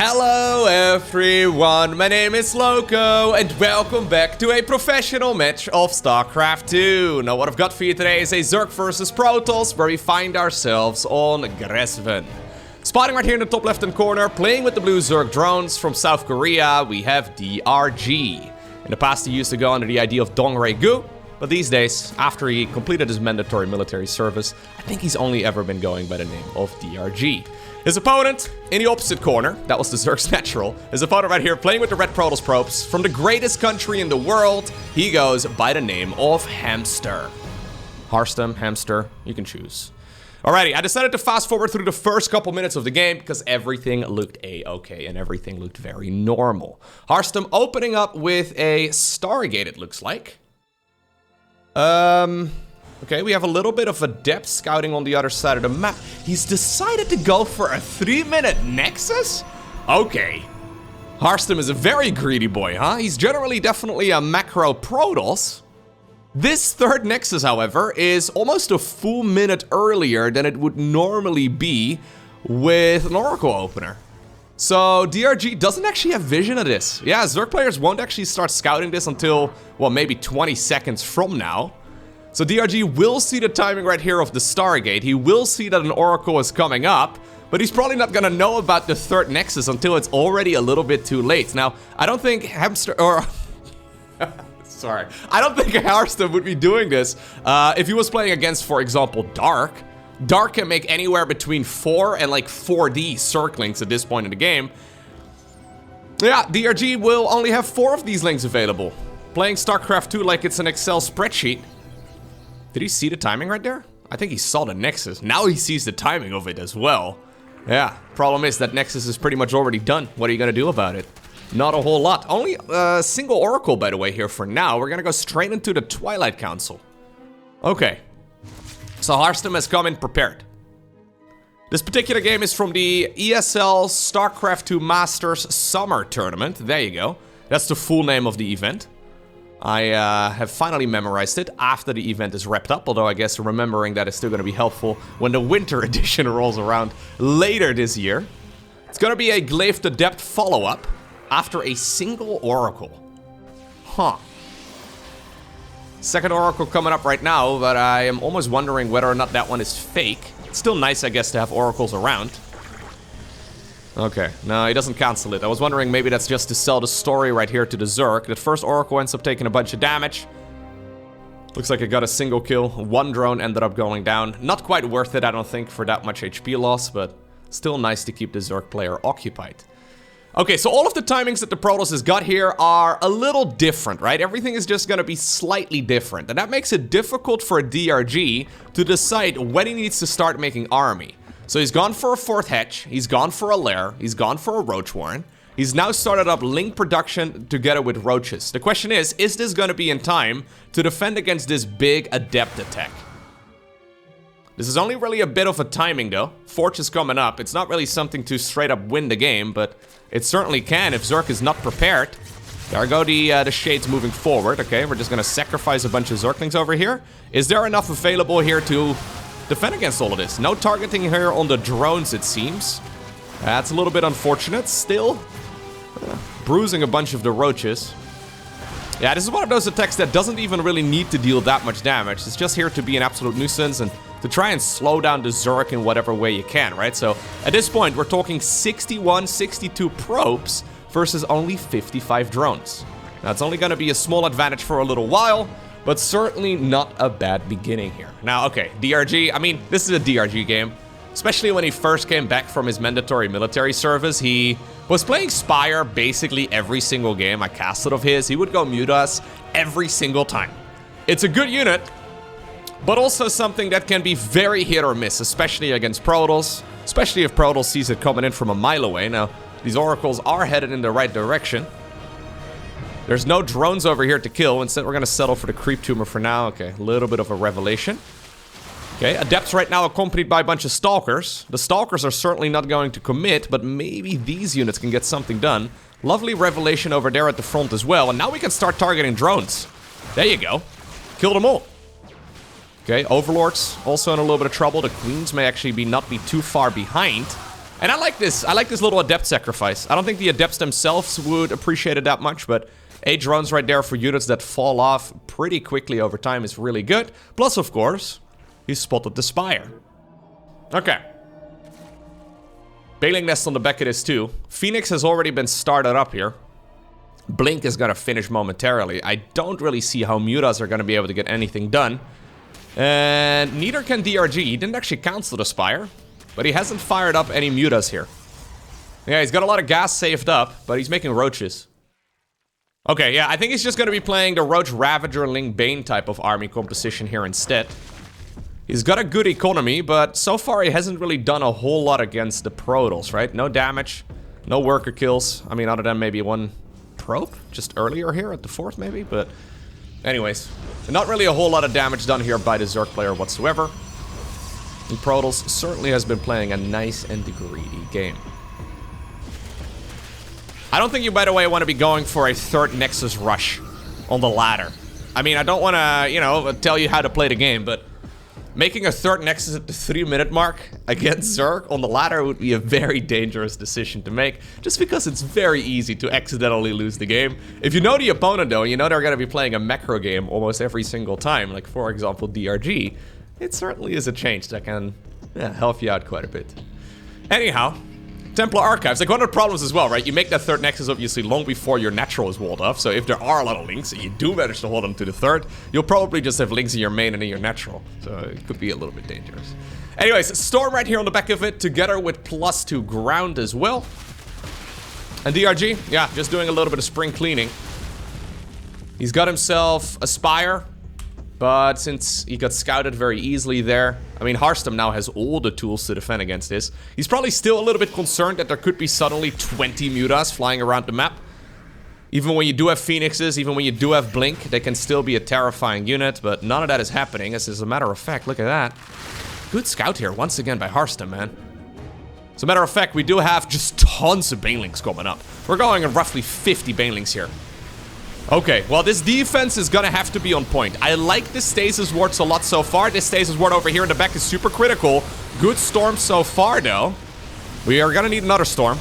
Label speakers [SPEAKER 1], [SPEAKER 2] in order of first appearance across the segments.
[SPEAKER 1] Hello everyone, my name is Lowko and welcome back to a professional match of StarCraft 2. Now what I've got for you today is a Zerg versus Protoss where we find ourselves on Gresven. Spotting right here in the top left hand corner, playing with the blue Zerg drones from South Korea, we have DRG. In the past he used to go under the idea of Dongre-gu, but these days, after he completed his mandatory military service, I think he's only ever been going by the name of DRG. His opponent, in the opposite corner, that was the Zerg's natural. His opponent right here, playing with the red Protoss probes, from the greatest country in the world, he goes by the name of Hamster. Harstem, Hamster, you can choose. Alrighty, I decided to fast forward through the first couple minutes of the game because everything looked a-okay and everything looked very normal. Harstem opening up with a Stargate, it looks like. Okay, we have a little bit of a depth scouting on the other side of the map. He's decided to go for a 3-minute Nexus? Okay. Harstem is a very greedy boy, huh? He's generally definitely a macro Protoss. This third Nexus, however, is almost a full minute earlier than it would normally be with an Oracle opener. So DRG doesn't actually have vision of this. Yeah, Zerg players won't actually start scouting this until, well, maybe 20 seconds from now. So DRG will see the timing right here of the Stargate. He will see that an Oracle is coming up, but he's probably not gonna know about the third Nexus until it's already a little bit too late. Now, I don't think Hamster, or... Sorry. I don't think Harstem would be doing this if he was playing against, for example, Dark. Dark can make anywhere between 4 and like 4D circlings at this point in the game. Yeah, DRG will only have 4 of these links available. Playing StarCraft 2 like it's an Excel spreadsheet. Did he see the timing right there? I think he saw the Nexus. Now he sees the timing of it as well. Yeah, problem is that Nexus is pretty much already done. What are you gonna do about it? Not a whole lot. Only a single Oracle, by the way, here for now. We're gonna go straight into the Twilight Council. Okay. So Harstem has come in prepared. This particular game is from the ESL StarCraft 2 Masters Summer tournament. There you go. That's the full name of the event. I have finally memorized it after the event is wrapped up, although I guess remembering that is still going to be helpful when the winter edition rolls around later this year. It's going to be a Glaive to Depth follow-up after a single Oracle. Huh. Second Oracle coming up right now, but I am almost wondering whether or not that one is fake. It's still nice, I guess, to have Oracles around. Okay, no, he doesn't cancel it. I was wondering maybe that's just to sell the story right here to the Zerg. That first Oracle ends up taking a bunch of damage. Looks like it got a single kill. One drone ended up going down. Not quite worth it, I don't think, for that much HP loss, but still nice to keep the Zerg player occupied. Okay, so all of the timings that the Protoss has got here are a little different, right? Everything is just gonna be slightly different, and that makes it difficult for a DRG to decide when he needs to start making army. So he's gone for a 4th Hedge, he's gone for a Lair, he's gone for a Roach Warren. He's now started up Link production together with Roaches. The question is this gonna be in time to defend against this big Adept attack? This is only really a bit of a timing though. Forge is coming up. It's not really something to straight up win the game, but it certainly can if Zerg is not prepared. There go the shades moving forward. Okay, we're just gonna sacrifice a bunch of Zerglings over here. Is there enough available here to defend against all of this? No targeting here on the drones, it seems. That's a little bit unfortunate. Still, bruising a bunch of the Roaches. Yeah, this is one of those attacks that doesn't even really need to deal that much damage. It's just here to be an absolute nuisance and to try and slow down the Zerg in whatever way you can, right? So at this point, we're talking 61, 62 probes versus only 55 drones. Now, it's only going to be a small advantage for a little while, but certainly not a bad beginning here. Now, okay, DRG, I mean, this is a DRG game. Especially when he first came back from his mandatory military service, he was playing Spire basically every single game I casted of his. He would go mute us every single time. It's a good unit, but also something that can be very hit or miss, especially against Protoss, especially if Protoss sees it coming in from a mile away. Now, these Oracles are headed in the right direction. There's no drones over here to kill. Instead, we're going to settle for the Creep Tumor for now. Okay, a little bit of a revelation. Okay, Adepts right now accompanied by a bunch of Stalkers. The Stalkers are certainly not going to commit, but maybe these units can get something done. Lovely revelation over there at the front as well. And now we can start targeting drones. There you go. Kill them all. Okay, Overlords also in a little bit of trouble. The Queens may actually not be too far behind. And I like this little Adept sacrifice. I don't think the Adepts themselves would appreciate it that much, but 8 drones right there for units that fall off pretty quickly over time is really good. Plus, of course, he spotted the Spire. Okay. Bailing Nest on the back of this too. Phoenix has already been started up here. Blink is gonna finish momentarily. I don't really see how Mutas are gonna be able to get anything done. And neither can DRG. He didn't actually cancel the Spire, but he hasn't fired up any Mutas here. Yeah, he's got a lot of gas saved up, but he's making Roaches. Okay, yeah, I think he's just gonna be playing the Roach Ravager Ling Bane type of army composition here instead. He's got a good economy, but so far he hasn't really done a whole lot against the Protoss, right? No damage, no worker kills. I mean, other than maybe one probe just earlier here at the 4th maybe, but anyways, not really a whole lot of damage done here by the Zerg player whatsoever. And Protoss certainly has been playing a nice and greedy game. I don't think you, by the way, want to be going for a 3rd Nexus rush on the ladder. I mean, I don't want to, you know, tell you how to play the game, but making a 3rd Nexus at the 3-minute mark against Zerg on the ladder would be a very dangerous decision to make, just because it's very easy to accidentally lose the game. If you know the opponent, though, you know they're going to be playing a macro game almost every single time, like, for example, DRG, it certainly is a change that can help you out quite a bit. Anyhow, Templar Archives, like one of the problems as well, right? You make that 3rd Nexus obviously long before your natural is walled off, so if there are a lot of links and you do manage to hold them to the 3rd, you'll probably just have links in your main and in your natural, so it could be a little bit dangerous. Anyways, Storm right here on the back of it, together with +2 ground as well. And DRG, yeah, just doing a little bit of spring cleaning. He's got himself a Spire, but since he got scouted very easily there, I mean, Harstem now has all the tools to defend against this. He's probably still a little bit concerned that there could be suddenly 20 Mutas flying around the map. Even when you do have Phoenixes, even when you do have Blink, they can still be a terrifying unit, but none of that is happening. As a matter of fact, look at that. Good scout here, once again by Harstem, man. As a matter of fact, we do have just tons of Banelings coming up. We're going at roughly 50 Banelings here. Okay, well, this defense is gonna have to be on point. I like the Stasis Wards a lot so far. This Stasis Ward over here in the back is super critical. Good storm so far, though. We are gonna need another storm.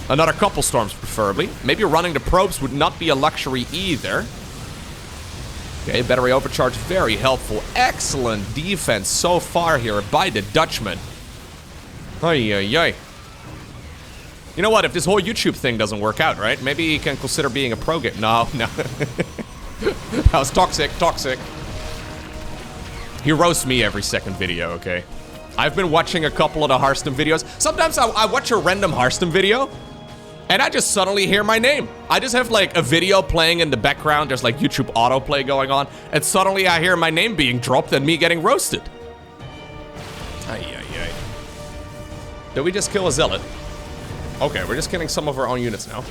[SPEAKER 1] Another couple storms, preferably. Maybe running the probes would not be a luxury either. Okay, battery overcharge, very helpful. Excellent defense so far here by the Dutchman. Ay, ay, ay. You know what, if this whole YouTube thing doesn't work out, right? Maybe he can consider being a pro game. No, no. That was toxic, toxic. He roasts me every second video, okay? I've been watching a couple of the Harstem videos. Sometimes I watch a random Harstem video, and I just suddenly hear my name. I just have like a video playing in the background. There's like YouTube autoplay going on, and suddenly I hear my name being dropped and me getting roasted. Ay, ay, ay. Did we just kill a Zealot? Okay, we're just killing some of our own units now.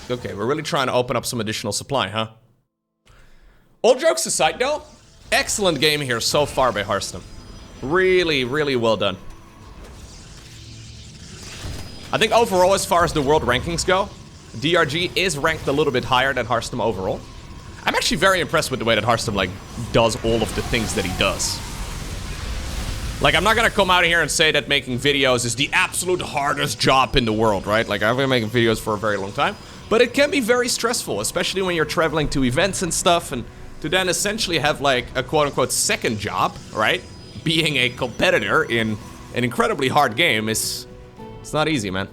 [SPEAKER 1] Okay, we're really trying to open up some additional supply, huh? All jokes aside, though, excellent game here so far by Harstem. Really, really well done. I think overall, as far as the world rankings go, DRG is ranked a little bit higher than Harstem overall. I'm actually very impressed with the way that Harstem, like, does all of the things that he does. Like, I'm not gonna come out here and say that making videos is the absolute hardest job in the world, right? Like, I've been making videos for a very long time, but it can be very stressful, especially when you're traveling to events and stuff, and to then essentially have, like, a quote-unquote second job, right? Being a competitor in an incredibly hard game it's not easy, man.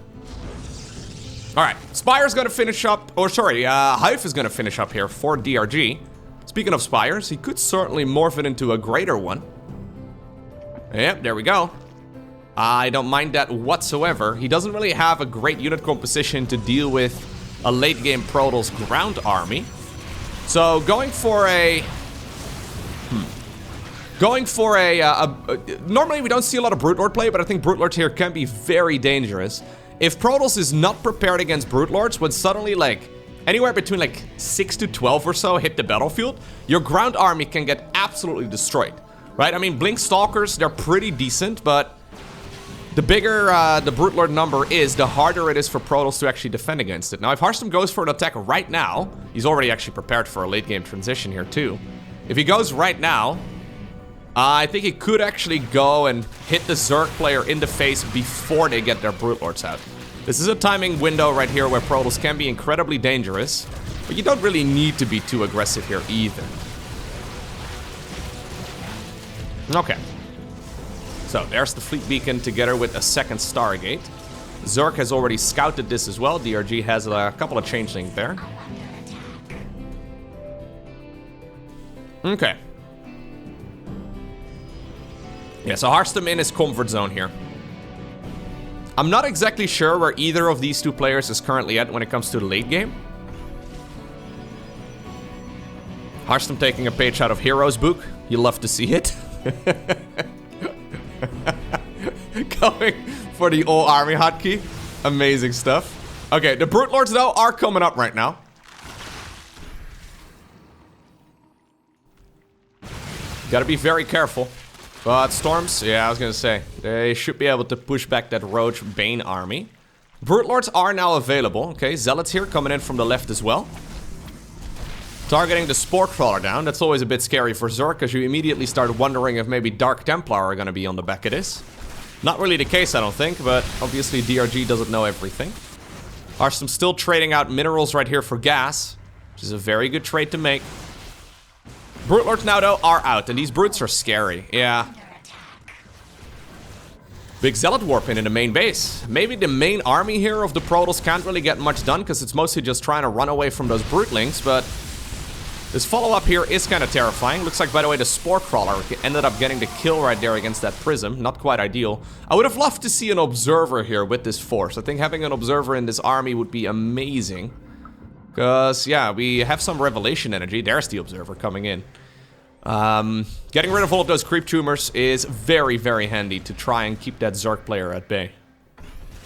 [SPEAKER 1] Alright, Spire's gonna finish up, or sorry, Hive is gonna finish up here for DRG. Speaking of Spires, he could certainly morph it into a greater one. Yep, there we go. I don't mind that whatsoever. He doesn't really have a great unit composition to deal with a late game Protoss ground army. So going for a... normally we don't see a lot of Brute Lord play, but I think Brute Lords here can be very dangerous. If Protoss is not prepared against Brute Lords, when suddenly like anywhere between like 6 to 12 or so hit the battlefield, your ground army can get absolutely destroyed. Right? I mean, Blink Stalkers, they're pretty decent, but the bigger the Brute Lord number is, the harder it is for Protoss to actually defend against it. Now, if Harstem goes for an attack right now, he's already actually prepared for a late game transition here too. If he goes right now, I think he could actually go and hit the Zerg player in the face before they get their Brute Lords out. This is a timing window right here where Protoss can be incredibly dangerous, but you don't really need to be too aggressive here either. Okay. So there's the fleet beacon together with a second Stargate. Zerg has already scouted this as well. DRG has a couple of changelings there. Okay. Yeah, so Harstem in his comfort zone here. I'm not exactly sure where either of these two players is currently at when it comes to the late game. Harstem taking a page out of Hero's book. You love to see it. Going for the all army hotkey. Amazing stuff. Okay, the Brute Lords though are coming up right now. Gotta be very careful. But Storms, yeah, I was gonna say, they should be able to push back that Roach Bane army. Brute Lords are now available. Okay, Zealots here coming in from the left as well. Targeting the Spore Crawler down. That's always a bit scary for Zerg, because you immediately start wondering if maybe Dark Templar are gonna be on the back of this. Not really the case, I don't think, but obviously DRG doesn't know everything. Harstem still trading out minerals right here for gas, which is a very good trade to make. Brute Lords now, though, are out, and these Brutes are scary. Yeah. Big Zealot Warp in the main base. Maybe the main army here of the Protoss can't really get much done, because it's mostly just trying to run away from those Brutelings, but this follow-up here is kind of terrifying. Looks like, by the way, the Spore Crawler ended up getting the kill right there against that Prism. Not quite ideal. I would have loved to see an Observer here with this force. I think having an Observer in this army would be amazing. Because, yeah, we have some Revelation energy. There's the Observer coming in. Getting rid of all of those Creep Tumors is very, very handy to try and keep that Zerg player at bay.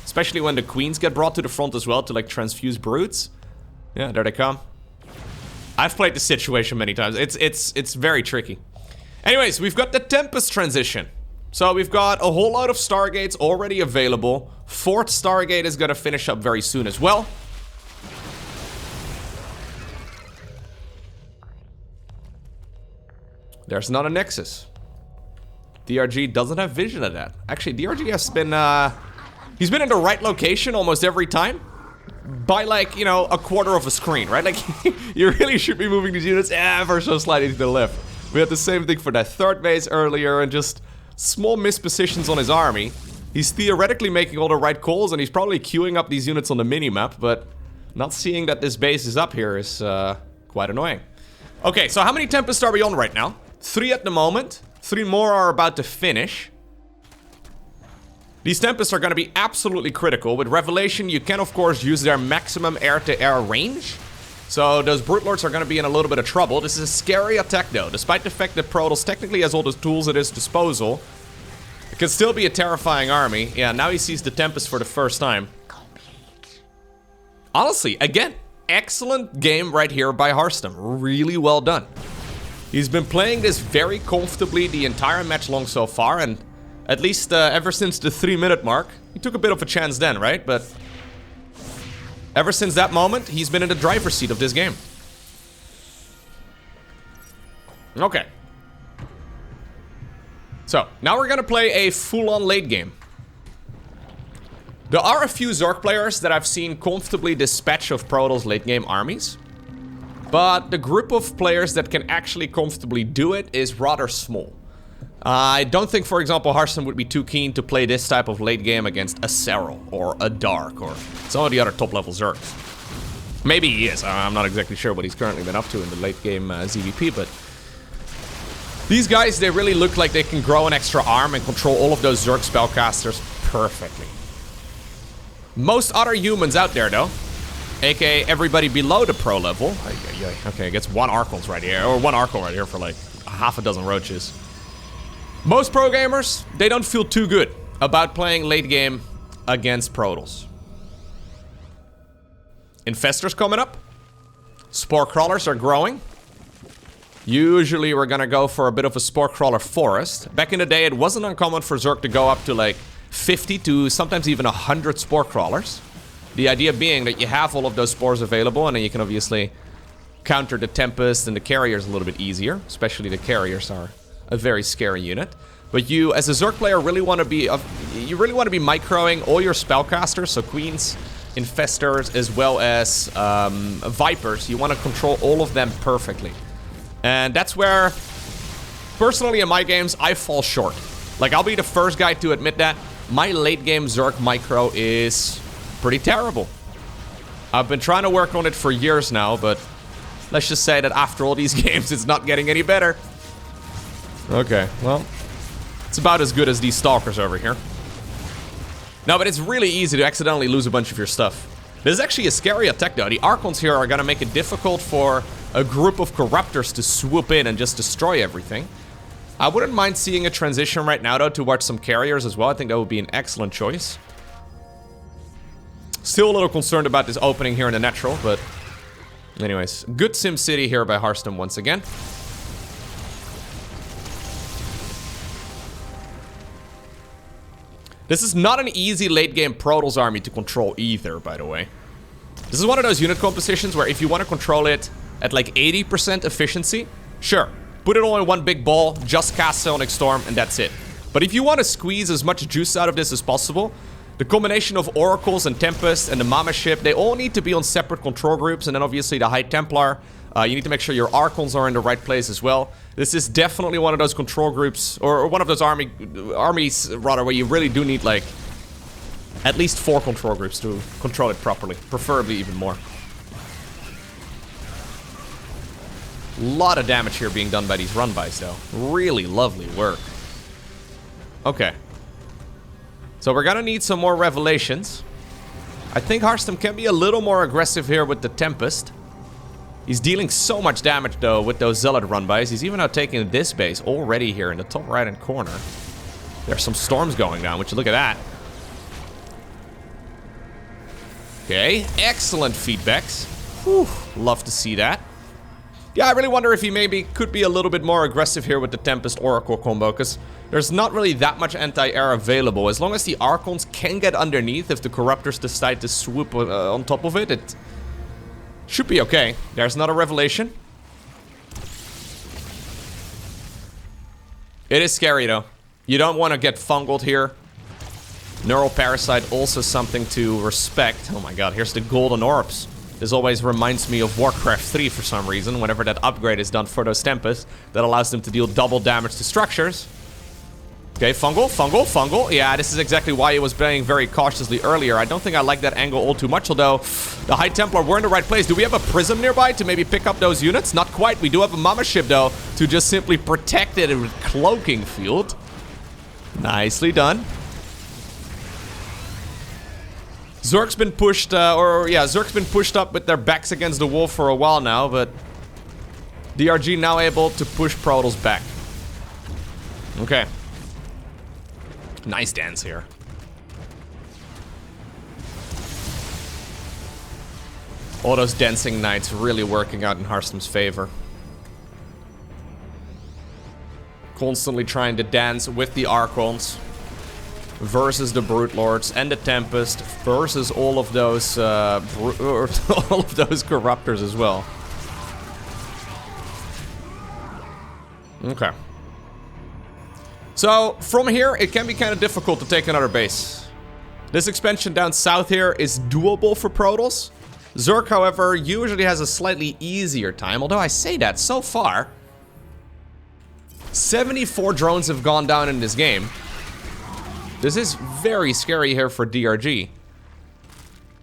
[SPEAKER 1] Especially when the Queens get brought to the front as well to, like, transfuse Brutes. Yeah, there they come. I've played this situation many times. It's very tricky. Anyways, we've got the Tempest transition. So we've got a whole lot of Stargates already available. 4th Stargate is going to finish up very soon as well. There's not a Nexus. DRG doesn't have vision of that. Actually, DRG has been, he's been in the right location almost every time. By, like, you know, a quarter of a screen, right? Like, you really should be moving these units ever so slightly to the left. We had the same thing for that 3rd base earlier, and just small mispositions on his army. He's theoretically making all the right calls, and he's probably queuing up these units on the minimap, but not seeing that this base is up here is quite annoying. Okay, so how many Tempests are we on right now? 3 at the moment. 3 more are about to finish. These Tempests are going to be absolutely critical. With Revelation, you can, of course, use their maximum air-to-air range. So those Brute Lords are going to be in a little bit of trouble. This is a scary attack, though. Despite the fact that Protoss technically has all the tools at his disposal, it can still be a terrifying army. Yeah, now he sees the Tempest for the first time. Honestly, again, excellent game right here by Harstem. Really well done. He's been playing this very comfortably the entire match long so far, and at least ever since the 3-minute mark. He took a bit of a chance then, right? But ever since that moment, he's been in the driver's seat of this game. Okay. So, now we're gonna play a full-on late game. There are a few Zerg players that I've seen comfortably dispatch of Protoss late game armies. But the group of players that can actually comfortably do it is rather small. I don't think, for example, Harstem would be too keen to play this type of late game against a Serral or a Dark or some of the other top-level Zergs. Maybe he is. I'm not exactly sure what he's currently been up to in the late game ZVP, but these guys, they really look like they can grow an extra arm and control all of those Zerg spellcasters perfectly. Most other humans out there, though, aka everybody below the pro level. Okay, gets 1 Archons right here, or 1 Archon right here for like half a dozen Roaches. Most pro gamers, they don't feel too good about playing late game against Protoss. Infestors coming up. Spore Crawlers are growing. Usually we're gonna go for a bit of a Spore Crawler forest. Back in the day, it wasn't uncommon for Zerg to go up to like 50 to sometimes even 100 Spore Crawlers. The idea being that you have all of those spores available, and then you can obviously counter the Tempest and the Carriers a little bit easier. Especially the Carriers are a very scary unit. But you, as a Zerg player, really want to be microing all your spellcasters, so queens, infestors, as well as vipers. You want to control all of them perfectly. And that's where, personally in my games, I fall short. Like, I'll be the first guy to admit that. My late game Zerg micro is pretty terrible. I've been trying to work on it for years now, but let's just say that after all these games, it's not getting any better. Okay, well, it's about as good as these stalkers over here. No, but it's really easy to accidentally lose a bunch of your stuff. This is actually a scary attack, though. The Archons here are gonna make it difficult for a group of Corruptors to swoop in and just destroy everything. I wouldn't mind seeing a transition right now, though, towards some carriers as well. I think that would be an excellent choice. Still a little concerned about this opening here in the natural, but anyways, good SimCity here by Harstem once again. This is not an easy late-game Protoss army to control either, by the way. This is one of those unit compositions where if you want to control it at like 80% efficiency, sure, put it all in one big ball, just cast Sonic Storm, and that's it. But if you want to squeeze as much juice out of this as possible, the combination of Oracles and Tempest and the Mama ship, they all need to be on separate control groups, and then obviously the High Templar. You need to make sure your Archons are in the right place as well. This is definitely one of those control groups, or one of those armies, rather, where you really do need, like, at least 4 control groups to control it properly. Preferably even more. A lot of damage here being done by these run-bys, though. Really lovely work. Okay. So we're gonna need some more revelations. I think Harstem can be a little more aggressive here with the Tempest. He's dealing so much damage, though, with those Zealot run-bys. He's even now taking this base already here in the top right-hand corner. There's some storms going down, would you look at that. Okay, excellent feedbacks. Whew, love to see that. Yeah, I really wonder if he maybe could be a little bit more aggressive here with the Tempest Oracle combo, because there's not really that much anti-air available. As long as the Archons can get underneath, if the Corruptors decide to swoop on top of it, it should be okay. There's not a revelation. It is scary, though. You don't want to get fungled here. Neural Parasite, also something to respect. Oh my god, here's the Golden Orbs. This always reminds me of Warcraft 3 for some reason, whenever that upgrade is done for those Tempests. That allows them to deal double damage to structures. Okay, fungal, fungal, fungal. Yeah, this is exactly why I was playing very cautiously earlier. I don't think I like that angle all too much, although the High Templar were in the right place. Do we have a Prism nearby to maybe pick up those units? Not quite. We do have a Mama ship, though, to just simply protect it with Cloaking Field. Nicely done. Zerg's been pushed, Zerg's been pushed up with their backs against the wall for a while now, but DRG now able to push Protoss back. Okay. Nice dance here. All those dancing knights really working out in Harstem's favor. Constantly trying to dance with the Archons versus the Brute Lords and the Tempest versus all of those Corruptors as well. Okay. So, from here, it can be kind of difficult to take another base. This expansion down south here is doable for Protoss. Zerg, however, usually has a slightly easier time, although I say that, so far 74 drones have gone down in this game. This is very scary here for DRG.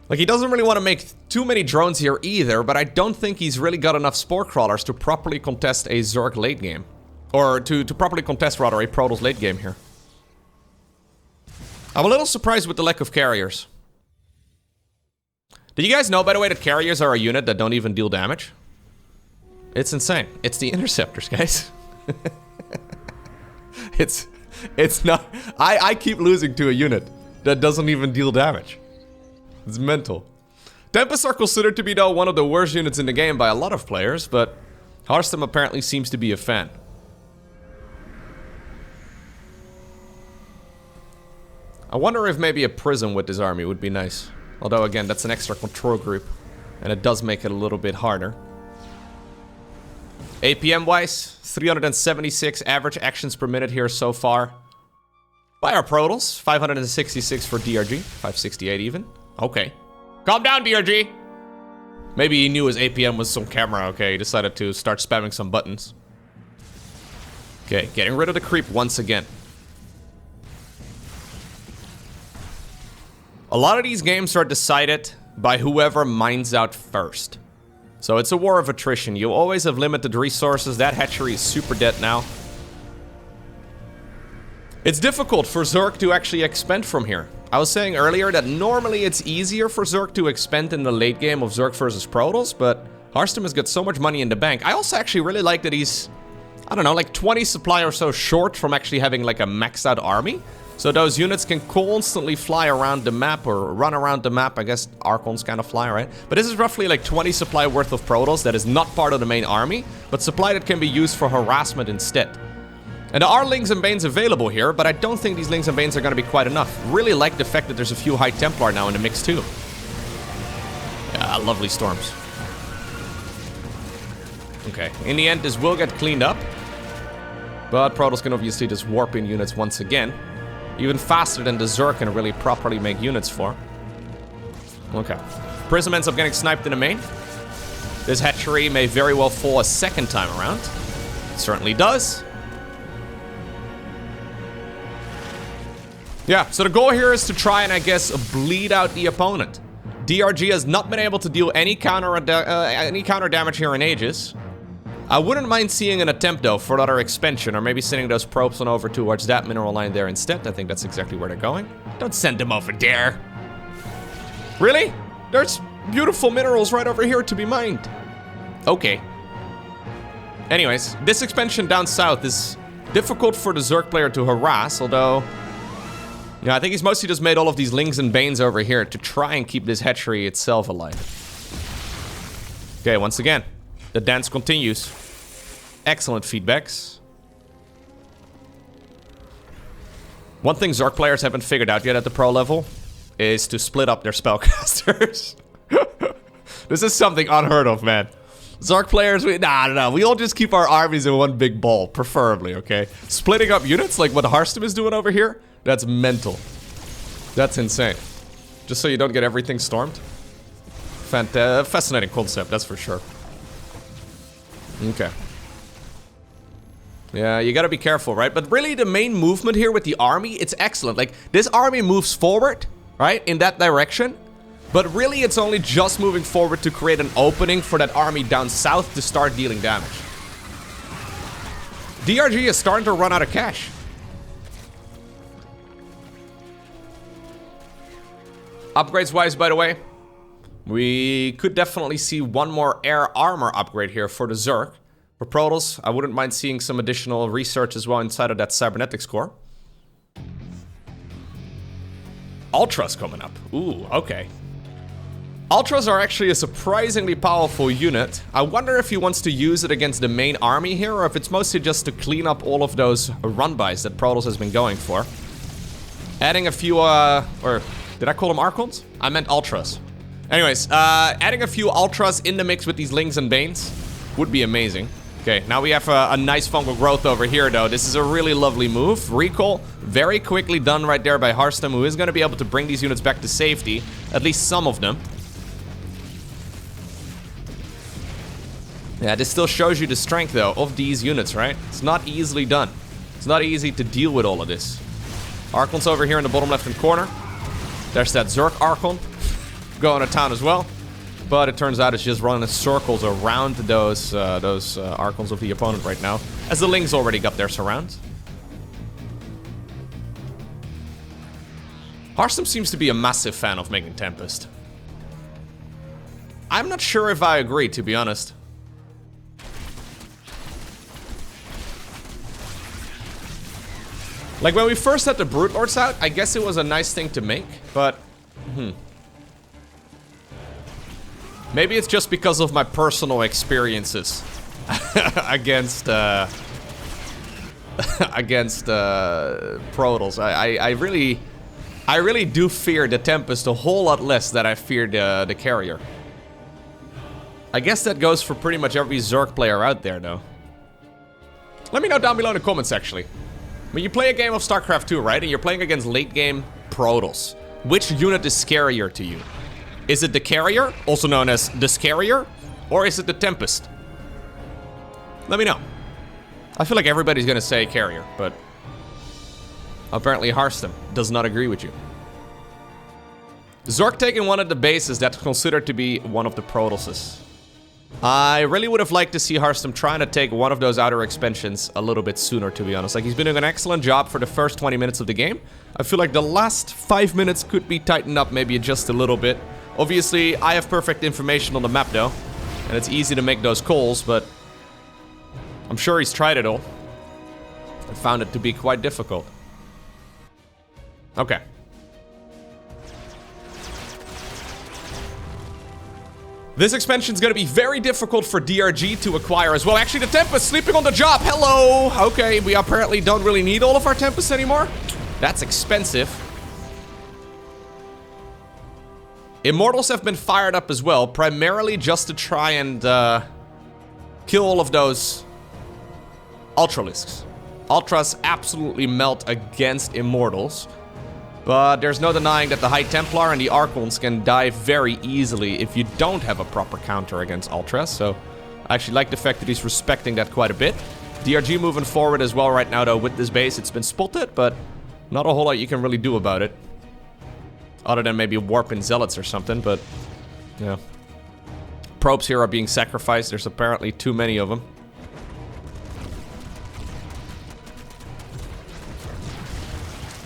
[SPEAKER 1] Like, he doesn't really want to make too many drones here either, but I don't think he's really got enough Spore Crawlers to properly contest a Zerg late game. Or to properly contest, rather, a Protoss late game here. I'm a little surprised with the lack of carriers. Did you guys know, by the way, that carriers are a unit that don't even deal damage? It's insane. It's the interceptors, guys. It's not... I keep losing to a unit that doesn't even deal damage. It's mental. Tempests are considered to be, though, one of the worst units in the game by a lot of players, but Harstem apparently seems to be a fan. I wonder if maybe a Prism with this army would be nice. Although, again, that's an extra control group, and it does make it a little bit harder. APM-wise, 376 average actions per minute here so far. By our Protoss, 566 for DRG, 568 even. Okay. Calm down, DRG! Maybe he knew his APM was some camera, okay? He decided to start spamming some buttons. Okay, getting rid of the creep once again. A lot of these games are decided by whoever mines out first. So it's a war of attrition. You always have limited resources. That hatchery is super dead now. It's difficult for Zerg to actually expand from here. I was saying earlier that normally it's easier for Zerg to expand in the late game of Zerg versus Protoss, but Harstem has got so much money in the bank. I also actually really like that he's, I don't know, like 20 supply or so short from actually having like a maxed out army. So those units can constantly fly around the map or run around the map. I guess Archons kind of fly, right? But this is roughly like 20 supply worth of Protoss that is not part of the main army, but supply that can be used for harassment instead. And there are Lings and Banes available here, but I don't think these Lings and Banes are going to be quite enough. Really like the fact that there's a few High Templar now in the mix too. Yeah, lovely storms. Okay, in the end this will get cleaned up. But Protoss can obviously just warp in units once again. Even faster than the Zerg can really properly make units for. Okay. Prism ends up getting sniped in the main. This hatchery may very well fall a second time around. It certainly does. Yeah, so the goal here is to try and, I guess, bleed out the opponent. DRG has not been able to deal any counter damage here in ages. I wouldn't mind seeing an attempt, though, for another expansion, or maybe sending those probes on over towards that mineral line there instead. I think that's exactly where they're going. Don't send them over there. Really? There's beautiful minerals right over here to be mined. Okay. Anyways, this expansion down south is difficult for the Zerg player to harass, although... yeah, I think he's mostly just made all of these Lings and Banes over here to try and keep this hatchery itself alive. Okay, once again, the dance continues. Excellent feedbacks. One thing Zerg players haven't figured out yet at the pro level is to split up their spellcasters. This is something unheard of, man. Zerg players, we all just keep our armies in one big ball, preferably, okay? Splitting up units like what Harstem is doing over here, that's mental. That's insane. Just so you don't get everything stormed. Fascinating concept, that's for sure. Okay. Yeah, you gotta be careful, right? But really, the main movement here with the army, it's excellent. Like, this army moves forward, right? In that direction. But really, it's only just moving forward to create an opening for that army down south to start dealing damage. DRG is starting to run out of cash. Upgrades-wise, by the way, we could definitely see one more air armor upgrade here for the Zerg. For Protoss, I wouldn't mind seeing some additional research as well inside of that cybernetics core. Ultras coming up. Ooh, okay. Ultras are actually a surprisingly powerful unit. I wonder if he wants to use it against the main army here, or if it's mostly just to clean up all of those run-bys that Protoss has been going for. Adding a few, or did I call them Archons? I meant Ultras. Anyways, adding a few Ultras in the mix with these Lings and Banes would be amazing. Okay, now we have a nice fungal growth over here, though. This is a really lovely move. Recall, very quickly done right there by Harstem, who is going to be able to bring these units back to safety. At least some of them. Yeah, this still shows you the strength, though, of these units, right? It's not easily done. It's not easy to deal with all of this. Archons over here in the bottom left-hand corner. There's that Zerg Archon going to town as well. But it turns out it's just running circles around those Archons of the opponent right now, as the Lings already got their surround. Harstem seems to be a massive fan of making Tempest. I'm not sure if I agree, to be honest. Like, when we first had the Brute Lords out, I guess it was a nice thing to make, but... Maybe it's just because of my personal experiences against Protoss. I really do fear the Tempest a whole lot less than I fear the Carrier. I guess that goes for pretty much every Zerg player out there, though. Let me know down below in the comments, actually. When you play a game of StarCraft 2, right, and you're playing against late-game Protoss, which unit is scarier to you? Is it the Carrier, also known as the Scarier, or is it the Tempest? Let me know. I feel like everybody's gonna say Carrier, but apparently Harstem does not agree with you. Zerg taking one of the bases that's considered to be one of the Protosses. I really would have liked to see Harstem trying to take one of those outer expansions a little bit sooner, to be honest. Like, he's been doing an excellent job for the first 20 minutes of the game. I feel like the last 5 minutes could be tightened up maybe just a little bit. Obviously, I have perfect information on the map, though. And it's easy to make those calls, but I'm sure he's tried it all. I found it to be quite difficult. Okay. This expansion is going to be very difficult for DRG to acquire as well. Actually, the Tempest sleeping on the job. Hello. Okay, we apparently don't really need all of our Tempests anymore. That's expensive. Immortals have been fired up as well, primarily just to try and kill all of those Ultralisks. Ultras absolutely melt against Immortals. But there's no denying that the High Templar and the Archons can die very easily if you don't have a proper counter against Ultras. So I actually like the fact that he's respecting that quite a bit. DRG moving forward as well right now, though, with this base. It's been spotted, but not a whole lot you can really do about it. Other than maybe warping Zealots or something, but yeah. Probes here are being sacrificed. There's apparently too many of them.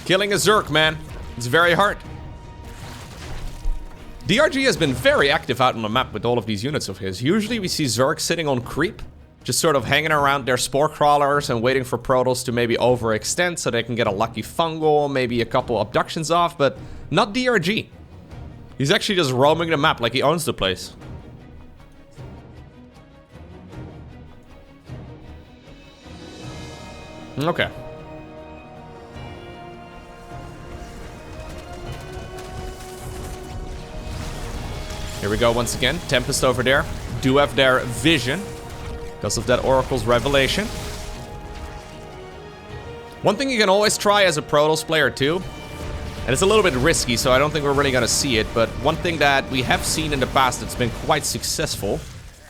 [SPEAKER 1] Killing a Zerg, man. It's very hard. DRG has been very active out on the map with all of these units of his. Usually we see Zerg sitting on creep, just sort of hanging around their spore crawlers and waiting for Protoss to maybe overextend so they can get a lucky fungal, maybe a couple abductions off, but not DRG. He's actually just roaming the map like he owns the place. Okay. Here we go once again. Tempest over there. Do have their vision because of that Oracle's revelation. One thing you can always try as a Protoss player too, and it's a little bit risky, so I don't think we're really gonna see it, but one thing that we have seen in the past that's been quite successful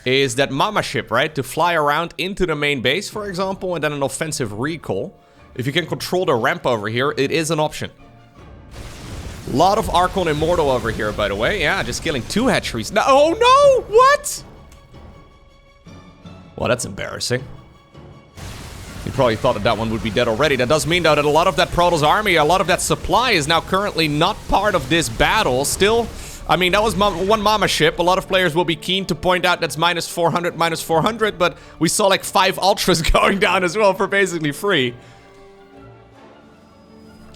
[SPEAKER 1] is that Mama Ship, right? To fly around into the main base, for example, and then an offensive recall. If you can control the ramp over here, it is an option. A lot of Archon Immortal over here, by the way. Yeah, just killing 2 hatcheries. No, oh no! What? Well, that's embarrassing. You probably thought that that one would be dead already. That does mean, though, that a lot of that Protoss army, a lot of that supply is now currently not part of this battle. Still, I mean, that was one Mama Ship. A lot of players will be keen to point out that's minus 400, but we saw like 5 Ultras going down as well for basically free.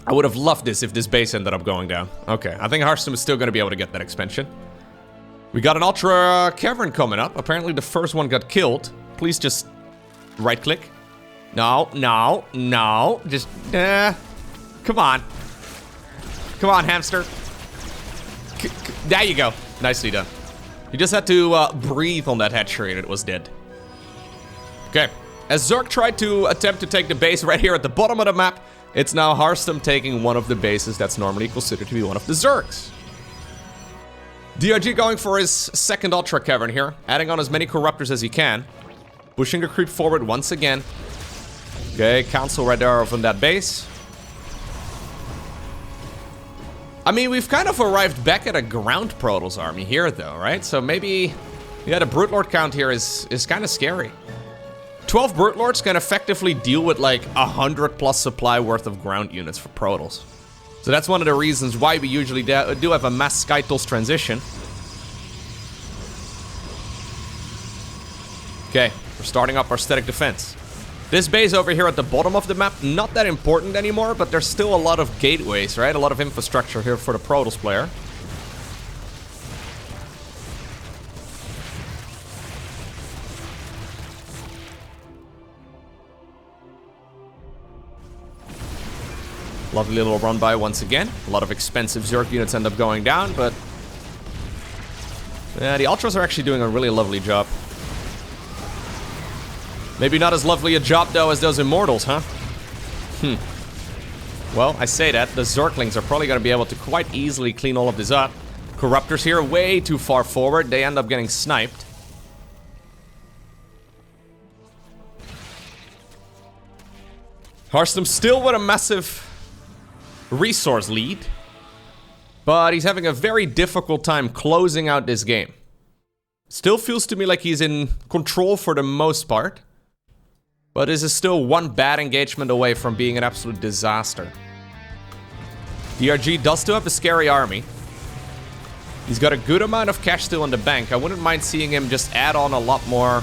[SPEAKER 1] I would have loved this if this base ended up going down. Okay, I think Harstem is still going to be able to get that expansion. We got an Ultra Cavern coming up. Apparently the first one got killed. Please just right-click. No, no, no. Just, come on. Come on, hamster. There you go. Nicely done. You just had to breathe on that hatchery and it was dead. Okay. As Zerg tried to attempt to take the base right here at the bottom of the map, it's now Harstem taking one of the bases that's normally considered to be one of the Zergs. DRG going for his second Ultra Cavern here, adding on as many Corruptors as he can. Pushing the creep forward once again. Okay, Council right there from that base. I mean, we've kind of arrived back at a ground Protoss army here, though, right? So maybe, yeah, the Brute Lord count here is kind of scary. 12 Brute Lords can effectively deal with like 100+ supply worth of ground units for Protoss. So that's one of the reasons why we usually do have a mass Skytles transition. Okay, we're starting up our static defense. This base over here at the bottom of the map, not that important anymore, but there's still a lot of gateways, right? A lot of infrastructure here for the Protoss player. Lovely little run by once again. A lot of expensive Zerg units end up going down, but yeah, the Ultras are actually doing a really lovely job. Maybe not as lovely a job, though, as those Immortals, huh? Well, I say that. The Zerglings are probably going to be able to quite easily clean all of this up. Corruptors here way too far forward. They end up getting sniped. Harstem still with a massive resource lead. But he's having a very difficult time closing out this game. Still feels to me like he's in control for the most part. But this is still one bad engagement away from being an absolute disaster. DRG does still have a scary army. He's got a good amount of cash still in the bank. I wouldn't mind seeing him just add on a lot more.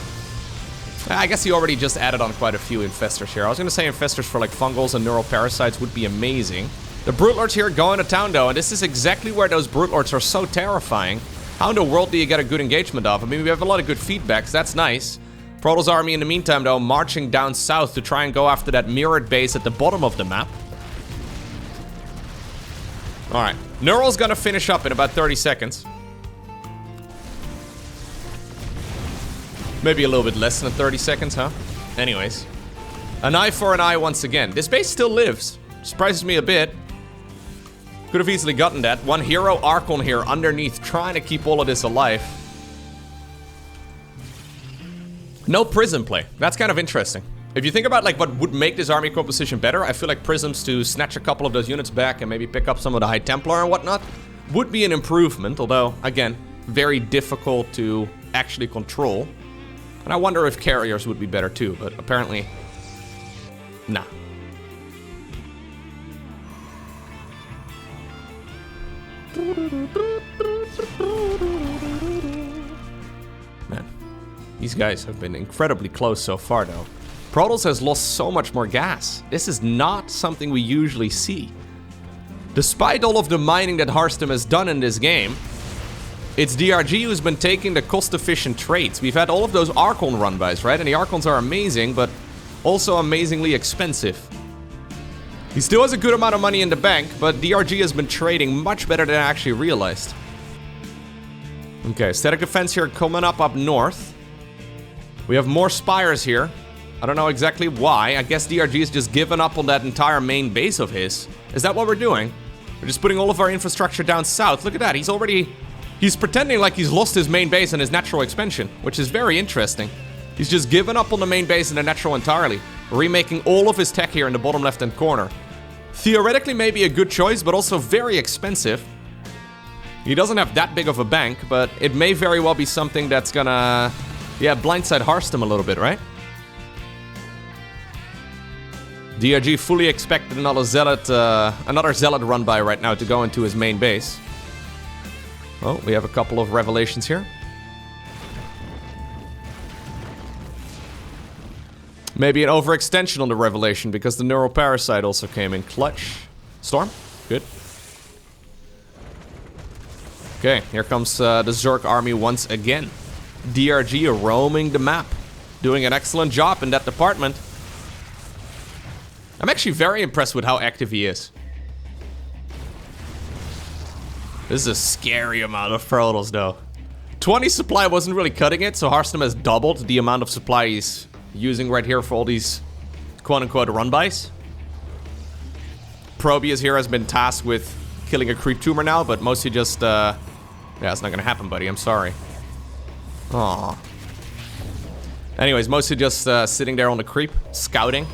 [SPEAKER 1] I guess he already just added on quite a few infestors here. I was going to say infestors for like fungals and neural parasites would be amazing. The Brute Lords here going to town though, and this is exactly where those Brute Lords are so terrifying. How in the world do you get a good engagement of? I mean, we have a lot of good feedbacks, that's nice. Protoss army in the meantime though, marching down south to try and go after that mirrored base at the bottom of the map. Alright, Neural's gonna finish up in about 30 seconds. Maybe a little bit less than 30 seconds, huh? Anyways. An eye for an eye once again. This base still lives. Surprises me a bit. Could have easily gotten that. One hero Archon here underneath trying to keep all of this alive. No Prism play. That's kind of interesting. If you think about like what would make this army composition better, I feel like Prisms to snatch a couple of those units back and maybe pick up some of the High Templar and whatnot would be an improvement, although, again, very difficult to actually control. And I wonder if carriers would be better too, but apparently, nah. Man, these guys have been incredibly close so far though. Protoss has lost so much more gas. This is not something we usually see. Despite all of the mining that Harstem has done in this game, it's DRG who's been taking the cost-efficient trades. We've had all of those Archon run-bys, right? And the Archons are amazing, but also amazingly expensive. He still has a good amount of money in the bank, but DRG has been trading much better than I actually realized. Okay, static defense here coming up north. We have more spires here. I don't know exactly why. I guess DRG is just giving up on that entire main base of his. Is that what we're doing? We're just putting all of our infrastructure down south. Look at that. He's pretending like he's lost his main base and his natural expansion, which is very interesting. He's just given up on the main base and the natural entirely, remaking all of his tech here in the bottom left-hand corner. Theoretically maybe a good choice, but also very expensive. He doesn't have that big of a bank, but it may very well be something that's gonna, yeah, blindside Harstem a little bit, right? DRG fully expected another Zealot run by right now to go into his main base. Oh, we have a couple of revelations here. Maybe an overextension on the revelation because the neural parasite also came in clutch. Storm, good. Okay, here comes the Zerg army once again. DRG roaming the map, doing an excellent job in that department. I'm actually very impressed with how active he is. This is a scary amount of Protoss though. 20 supply wasn't really cutting it, so Harstem has doubled the amount of supply he's using right here for all these quote-unquote run-bys. Probius here has been tasked with killing a creep tumor now, but mostly just, yeah, it's not gonna happen, buddy, I'm sorry. Aww. Anyways, mostly just sitting there on the creep, scouting,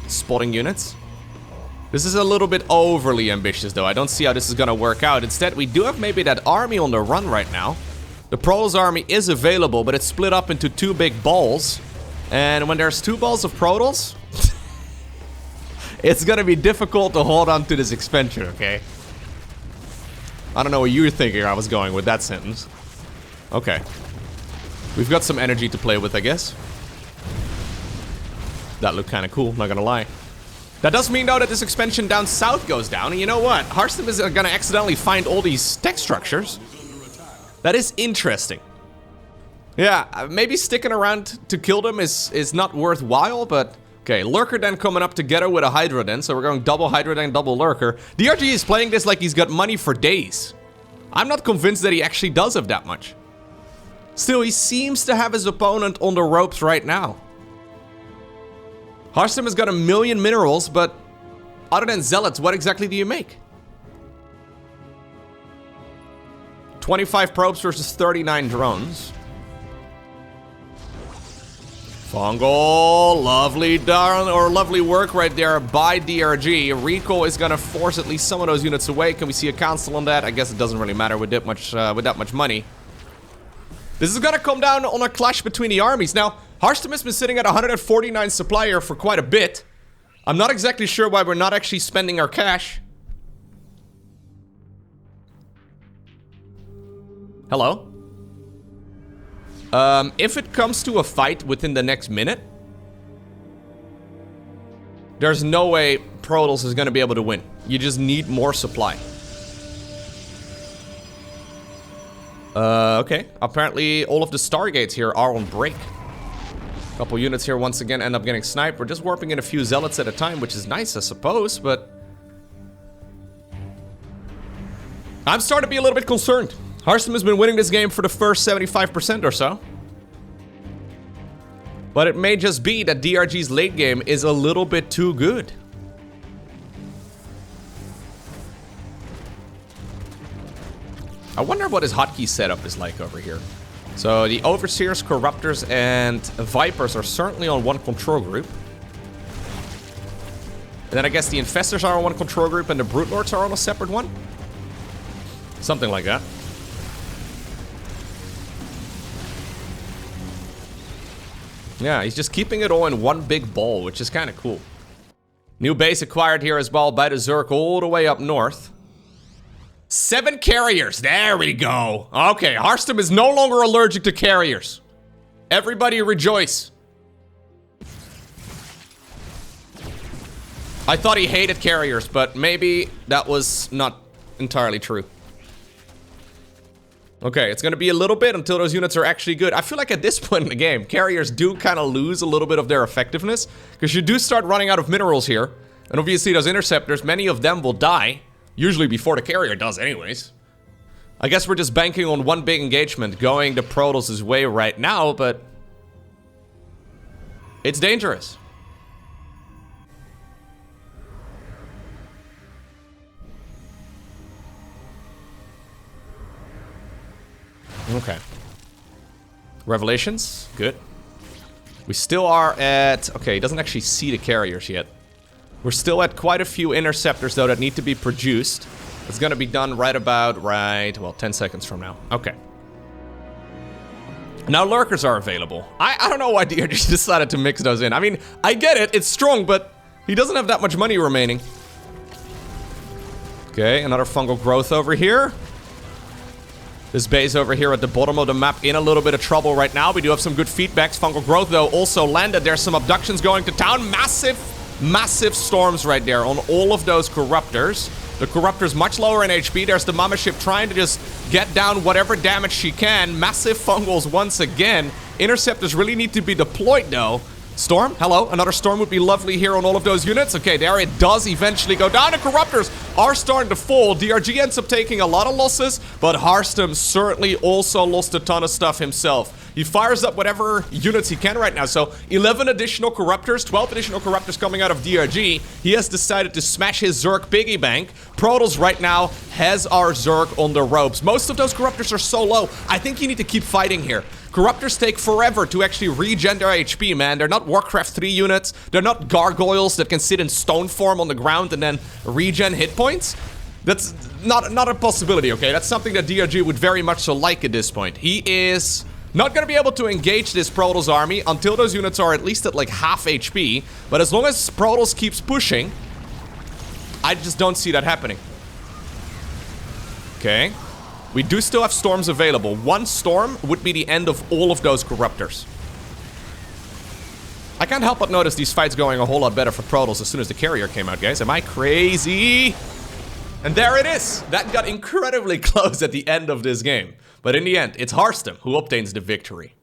[SPEAKER 1] spotting units. This is a little bit overly ambitious though. I don't see how this is gonna work out. Instead, we do have maybe that army on the run right now. The Protoss army is available, but it's split up into two big balls. And when there's two balls of Protoss, it's gonna be difficult to hold on to this expansion, okay? I don't know what you were thinking I was going with that sentence. Okay. We've got some energy to play with, I guess. That looked kind of cool, not gonna lie. That does mean, though, that this expansion down south goes down. And you know what? Harstem is gonna accidentally find all these tech structures. That is interesting. Yeah, maybe sticking around to kill them is not worthwhile, but... Okay, Lurker then coming up together with a Hydra then, so we're going double Hydra then double Lurker. DRG is playing this like he's got money for days. I'm not convinced that he actually does have that much. Still, he seems to have his opponent on the ropes right now. Harstem has got 1 million minerals, but other than zealots, what exactly do you make? 25 probes versus 39 drones. Fungal, lovely work right there by DRG. Recall is gonna force at least some of those units away. Can we see a cancel on that? I guess it doesn't really matter with that much money. This is gonna come down on a clash between the armies. Now, Harstem has been sitting at 149 supply here for quite a bit. I'm not exactly sure why we're not actually spending our cash. Hello? If it comes to a fight within the next minute, there's no way Protoss is going to be able to win. You just need more supply. Okay. Apparently, all of the Stargates here are on break. A couple units here once again end up getting sniped. We're just warping in a few zealots at a time, which is nice, I suppose, but I'm starting to be a little bit concerned. Harstem has been winning this game for the first 75% or so. But it may just be that DRG's late game is a little bit too good. I wonder what his hotkey setup is like over here. So the Overseers, Corruptors, and Vipers are certainly on one control group. And then I guess the Infestors are on one control group and the Brute Lords are on a separate one? Something like that. Yeah, he's just keeping it all in one big ball, which is kind of cool. New base acquired here as well by the Zerg all the way up north. 7 carriers, there we go. Okay, Harstem is no longer allergic to carriers. Everybody rejoice. I thought he hated carriers, but maybe that was not entirely true. Okay, it's gonna be a little bit until those units are actually good. I feel like at this point in the game, carriers do kind of lose a little bit of their effectiveness, because you do start running out of minerals here. And obviously those interceptors, many of them will die, usually before the carrier does anyways. I guess we're just banking on one big engagement going the Protoss' way right now, but it's dangerous. Okay. Revelations, good. We still are at... Okay, he doesn't actually see the carriers yet. We're still at quite a few interceptors, though, that need to be produced. It's gonna be done right about, well, 10 seconds from now. Okay. Now lurkers are available. I don't know why DRG decided to mix those in. I mean, I get it, it's strong, but he doesn't have that much money remaining. Okay, another fungal growth over here. This base over here at the bottom of the map in a little bit of trouble right now. We do have some good feedbacks. Fungal growth, though, also landed. There's some abductions going to town. Massive storms right there on all of those Corruptors. The Corruptor's much lower in HP. There's the Mama Ship trying to just get down whatever damage she can. Massive fungals once again. Interceptors really need to be deployed, though. Storm, hello. Another storm would be lovely here on all of those units. Okay, there it does eventually go down. The Corruptors are starting to fall. DRG ends up taking a lot of losses, but Harstem certainly also lost a ton of stuff himself. He fires up whatever units he can right now. So 11 additional Corruptors, 12 additional Corruptors coming out of DRG. He has decided to smash his Zerg piggy bank. Protoss right now has our Zerg on the ropes. Most of those Corruptors are so low. I think you need to keep fighting here. Corruptors take forever to actually regen their HP, man. They're not Warcraft 3 units. They're not gargoyles that can sit in stone form on the ground and then regen hit points. That's not a possibility, okay? That's something that DRG would very much so like at this point. He is not going to be able to engage this Protoss army until those units are at least at like half HP. But as long as Protoss keeps pushing, I just don't see that happening. Okay. We do still have storms available. One storm would be the end of all of those Corruptors. I can't help but notice these fights going a whole lot better for Protoss as soon as the carrier came out, guys. Am I crazy? And there it is. That got incredibly close at the end of this game. But in the end, it's Harstem who obtains the victory.